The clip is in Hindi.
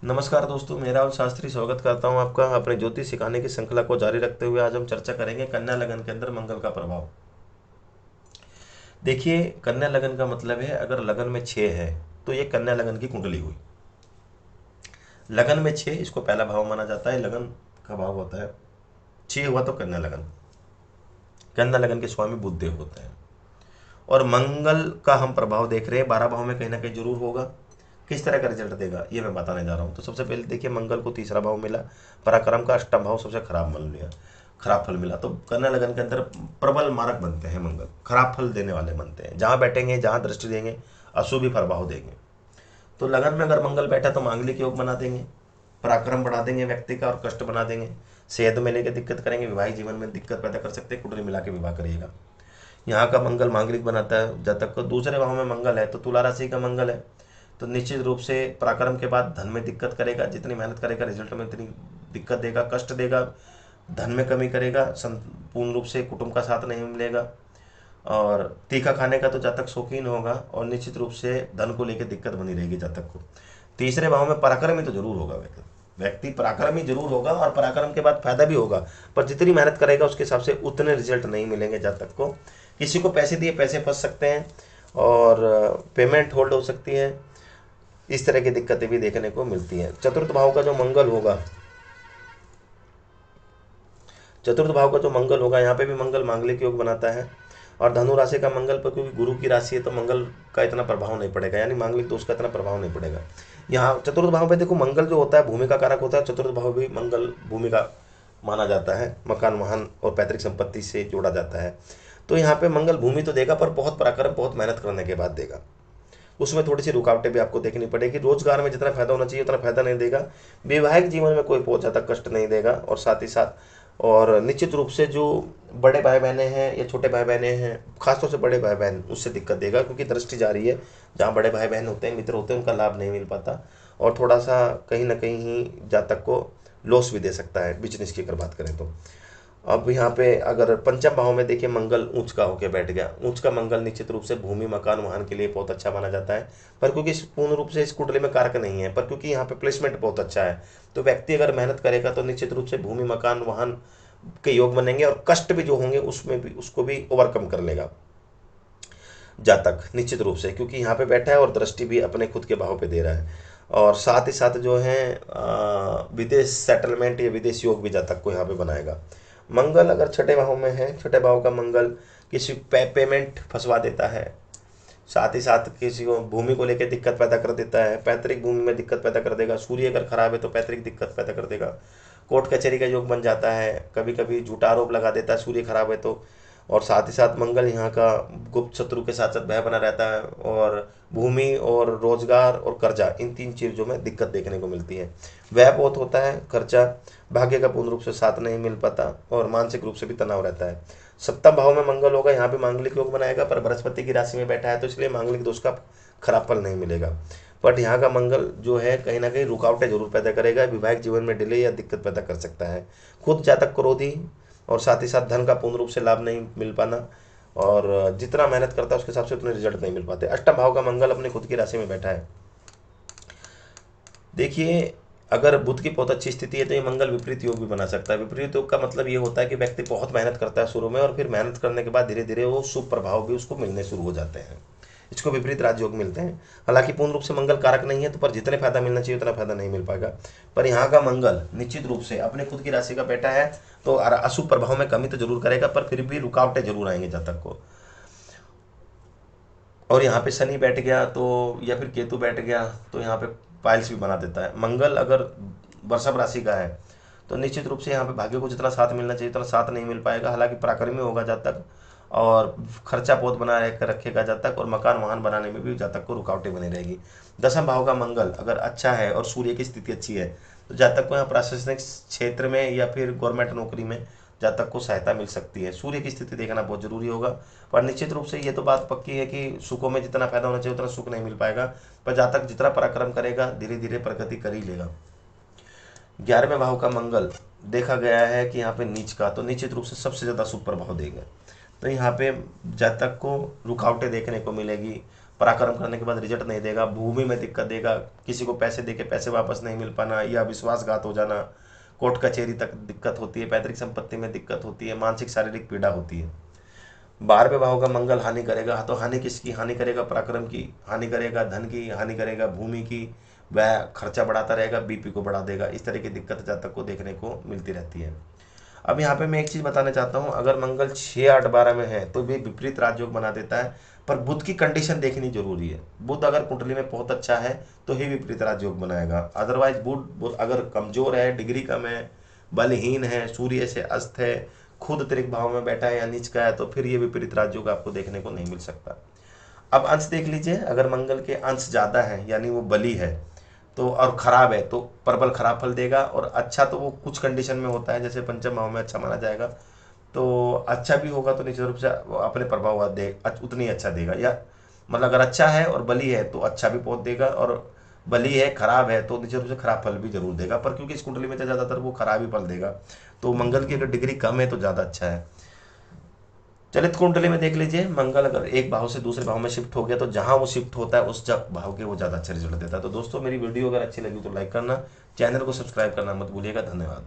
नमस्कार दोस्तों, मैं राहुल शास्त्री स्वागत करता हूं आपका अपने ज्योतिष सिखाने की श्रृंखला को जारी रखते हुए। आज हम चर्चा करेंगे कन्या लगन के अंदर मंगल का प्रभाव। देखिए, कन्या लगन का मतलब है अगर लगन में 6 है तो ये कन्या लगन की कुंडली हुई। लगन में 6 इसको पहला भाव माना जाता है। लगन का भाव होता है 6 हुआ तो कन्या लगन। कन्या लगन के स्वामी बुध देव होते हैं। और मंगल का हम प्रभाव देख रहे हैं 12 भाव में कहीं ना कहीं जरूर होगा। किस तरह का रिजल्ट देगा ये मैं बताने जा रहा हूँ। तो सबसे पहले देखिए, मंगल को तीसरा भाव मिला, पराक्रम का अष्टम भाव सबसे खराब मान लिया, खराब फल मिला। तो कन्या लगन के अंदर प्रबल मारक बनते हैं, मंगल खराब फल देने वाले बनते हैं। जहाँ बैठेंगे, जहाँ दृष्टि देंगे, अशुभ ही प्रभाव देंगे। तो लगन में अगर मंगल बैठा तो मांगलिक योग बना देंगे, पराक्रम बढ़ा देंगे व्यक्ति का और कष्ट बना देंगे, सेहत में लेकर दिक्कत करेंगे, वैवाहिक जीवन में दिक्कत पैदा कर सकते हैं। कुंडली मिला के विवाह करिएगा। यहाँ का मंगल मांगलिक बनाता है। जब तक को दूसरे भाव में मंगल है तो तुला राशि का मंगल है, तो निश्चित रूप से पराक्रम के बाद धन में दिक्कत करेगा। जितनी मेहनत करेगा रिजल्ट में उतनी दिक्कत देगा, कष्ट देगा, धन में कमी करेगा, पूर्ण रूप से कुटुंब का साथ नहीं मिलेगा। और तीखा खाने का तो जब तक शौकीन होगा, और निश्चित रूप से धन को लेकर दिक्कत बनी रहेगी जब तक को। तीसरे भाव में पराक्रमी तो जरूर होगा, व्यक्ति पराक्रमी जरूर होगा और पराक्रम के बाद फायदा भी होगा, पर जितनी मेहनत करेगा उसके हिसाब से उतने रिजल्ट नहीं मिलेंगे जब तक को। किसी को पैसे दिए पैसे फंस सकते हैं और पेमेंट होल्ड हो सकती है। इस तरह की दिक्कतें भी देखने को मिलती हैं। चतुर्थ भाव का जो मंगल होगा, चतुर्थ भाव का जो मंगल होगा, यहाँ पे भी मंगल मांगलिक योग बनाता है। और धनु राशि का मंगल पर, क्योंकि गुरु की राशि है तो मंगल का इतना प्रभाव नहीं पड़ेगा, यानी मांगलिक दोष का इतना प्रभाव नहीं पड़ेगा। यहाँ चतुर्थ भाव पे देखो, मंगल जो होता है भूमि का कारक होता है। चतुर्थ भाव भी मंगल भूमि का माना जाता है, मकान वाहन और पैतृक संपत्ति से जोड़ा जाता है। तो यहाँ पे मंगल भूमि तो देगा, पर बहुत पराक्रम, बहुत मेहनत करने के बाद देगा। उसमें थोड़ी सी रुकावटें भी आपको देखनी पड़ेगी। रोजगार में जितना फायदा होना चाहिए उतना फायदा नहीं देगा। वैवाहिक जीवन में कोई बहुत ज़्यादा कष्ट नहीं देगा। और साथ ही साथ और निश्चित रूप से जो बड़े भाई बहने हैं या छोटे भाई बहने हैं, खासतौर से बड़े भाई बहन, उससे दिक्कत देगा, क्योंकि दृष्टि जा रही है। जहाँ बड़े भाई बहन होते हैं, मित्र होते हैं, उनका लाभ नहीं मिल पाता। और थोड़ा सा कहीं ना कहीं जातक को लॉस भी दे सकता है बिजनेस की अगर बात करें तो। अब यहाँ पे अगर पंचम भाव में देखिए, मंगल ऊंच का होकर बैठ गया। ऊंच का मंगल निश्चित रूप से भूमि मकान वाहन के लिए बहुत अच्छा माना जाता है। पर क्योंकि पूर्ण रूप से इस कुंडली में कारक नहीं है, पर क्योंकि यहाँ पे प्लेसमेंट बहुत अच्छा है, तो व्यक्ति अगर मेहनत करेगा तो निश्चित रूप से भूमि मकान वाहन के योग बनेंगे। और कष्ट भी जो होंगे उसमें भी उसको भी ओवरकम कर लेगा जातक, निश्चित रूप से, क्योंकि यहाँ पे बैठा है और दृष्टि भी अपने खुद के भाव पे दे रहा है। और साथ ही साथ जो है विदेश सेटलमेंट या विदेश योग भी जातक को यहाँ पे बनाएगा। मंगल अगर छठे भाव में है, छठे भाव का मंगल किसी पेमेंट फंसवा देता है। साथ ही साथ किसी को भूमि को लेकर दिक्कत पैदा कर देता है, पैतृक भूमि में दिक्कत पैदा कर देगा। सूर्य अगर खराब है तो पैतृक दिक्कत पैदा कर देगा। कोर्ट कचहरी का योग बन जाता है, कभी कभी झूठा आरोप लगा देता है सूर्य खराब है तो। और साथ ही साथ मंगल यहाँ का गुप्त शत्रु के साथ साथ भय बना रहता है। और भूमि और रोजगार और कर्जा, इन तीन चीज़ों में दिक्कत देखने को मिलती है। व्यय बहुत होता है, खर्चा, भाग्य का पूर्ण रूप से साथ नहीं मिल पाता, और मानसिक रूप से भी तनाव रहता है। सप्तम भाव में मंगल होगा, यहाँ पे मांगलिक योग बनाएगा, पर बृहस्पति की राशि में बैठा है तो इसलिए मांगलिक दोष का खराब फल नहीं मिलेगा। बट यहाँ का मंगल जो है कहीं ना कहीं रुकावटें जरूर पैदा करेगा, वैवाहिक जीवन में डिले या दिक्कत पैदा कर सकता है। खुद जातक क्रोधी, और साथ ही साथ धन का पूर्ण रूप से लाभ नहीं मिल पाना, और जितना मेहनत करता है उसके हिसाब से उतने रिजल्ट नहीं मिल पाते। अष्टम भाव का मंगल अपने खुद की राशि में बैठा है। देखिए, अगर बुध की बहुत अच्छी स्थिति है तो ये मंगल विपरीत योग भी बना सकता है। विपरीत योग का मतलब ये होता है कि व्यक्ति बहुत मेहनत करता है शुरू में, और फिर मेहनत करने के बाद धीरे धीरे वो शुभ प्रभाव भी उसको मिलने शुरू हो जाते हैं। इसको विपरीत राजयोग मिलते हैं। हालांकि पूर्ण रूप से मंगल कारक नहीं है, तो पर जितने फायदा मिलना चाहिए उतना फायदा नहीं मिल पाएगा। पर यहाँ का मंगल निश्चित रूप से अपने खुद की राशि का बेटा है, तो अशुभ प्रभाव में कमी तो जरूर करेगा, पर फिर भी रुकावटें जरूर आएंगे जब तक को। और यहाँ पे शनि बैठ गया तो, या फिर केतु बैठ गया तो यहाँ पे पाइल्स भी बना देता है। मंगल अगर वृषभ राशि का है तो निश्चित रूप से यहाँ पे भाग्य को जितना साथ मिलना चाहिए उतना साथ नहीं मिल पाएगा। हालांकि पराक्रमी होगा जब तक, और खर्चा बहुत बना रखेगा जब तक, और मकान वाहन बनाने में भी जब तक को रुकावटें बनी रहेगी। दसम भाव का मंगल अगर अच्छा है और सूर्य की स्थिति अच्छी है तो जब तक को यहाँ प्रशासनिक क्षेत्र में या फिर गवर्नमेंट नौकरी में जब तक को सहायता मिल सकती है। सूर्य की स्थिति देखना बहुत जरूरी होगा। पर निश्चित रूप से ये तो बात पक्की है कि सुखों में जितना फायदा होना चाहिए उतना सुख नहीं मिल पाएगा, पर जब तक जितना पराक्रम करेगा धीरे धीरे प्रगति कर ही लेगा। 11वें भाव का मंगल देखा गया है कि यहाँ पे नीच का, तो निश्चित रूप से सबसे ज़्यादा शुभ प्रभाव देगा। तो यहाँ पे जब तक को रुकावटें देखने को मिलेगी, पराक्रम करने के बाद रिजल्ट नहीं देगा, भूमि में दिक्कत देगा, किसी को पैसे दे के पैसे वापस नहीं मिल पाना या विश्वासघात हो जाना, कोर्ट कचहरी तक दिक्कत होती है, पैतृक संपत्ति में दिक्कत होती है, मानसिक शारीरिक पीड़ा होती है। 12वें भाव का मंगल हानि करेगा, तो हानि किसकी हानि करेगा? पराक्रम की हानि करेगा, धन की हानि करेगा, भूमि की, वह खर्चा बढ़ाता रहेगा, बीपी को बढ़ा देगा। इस तरह की दिक्कत जातक को देखने को मिलती रहती है। अब यहाँ पे मैं एक चीज़ बताना चाहता हूँ, अगर मंगल 6, 8, 12 में है तो भी विपरीत राजयोग बना देता है, पर बुध की कंडीशन देखनी जरूरी है। बुध अगर कुंडली में बहुत अच्छा है तो ही विपरीत राजयोग बनाएगा, अदरवाइज बुध अगर कमजोर है, डिग्री कम है, बलहीन है, सूर्य से अस्त है, खुद त्रिक भाव में बैठा है या नीच का है, तो फिर ये विपरीत राजयोग आपको देखने को नहीं मिल सकता। अब अंश देख लीजिए, अगर मंगल के अंश ज़्यादा है यानी वो बली है तो, और खराब है तो प्रबल खराब फल देगा, और अच्छा तो वो कुछ कंडीशन में होता है, जैसे पंचम भाव में अच्छा माना जाएगा तो अच्छा भी होगा तो निश्चित रूप से अपने प्रभाव दे उतनी अच्छा देगा। या मतलब अगर अच्छा है और बली है तो अच्छा भी बहुत देगा, और बली है खराब है तो निश्चित रूप से खराब फल भी जरूर देगा, पर क्योंकि इस कुंडली में तो ज़्यादातर वो खराब ही फल देगा, तो मंगल की अगर डिग्री कम है तो ज़्यादा अच्छा है। चलित कुंडली में देख लीजिए, मंगल अगर एक भाव से दूसरे भाव में शिफ्ट हो गया तो जहां वो शिफ्ट होता है उस भाव के वो ज़्यादा अच्छे रिजल्ट देता है। तो दोस्तों, मेरी वीडियो अगर अच्छी लगी तो लाइक करना, चैनल को सब्सक्राइब करना मत भूलिएगा। धन्यवाद।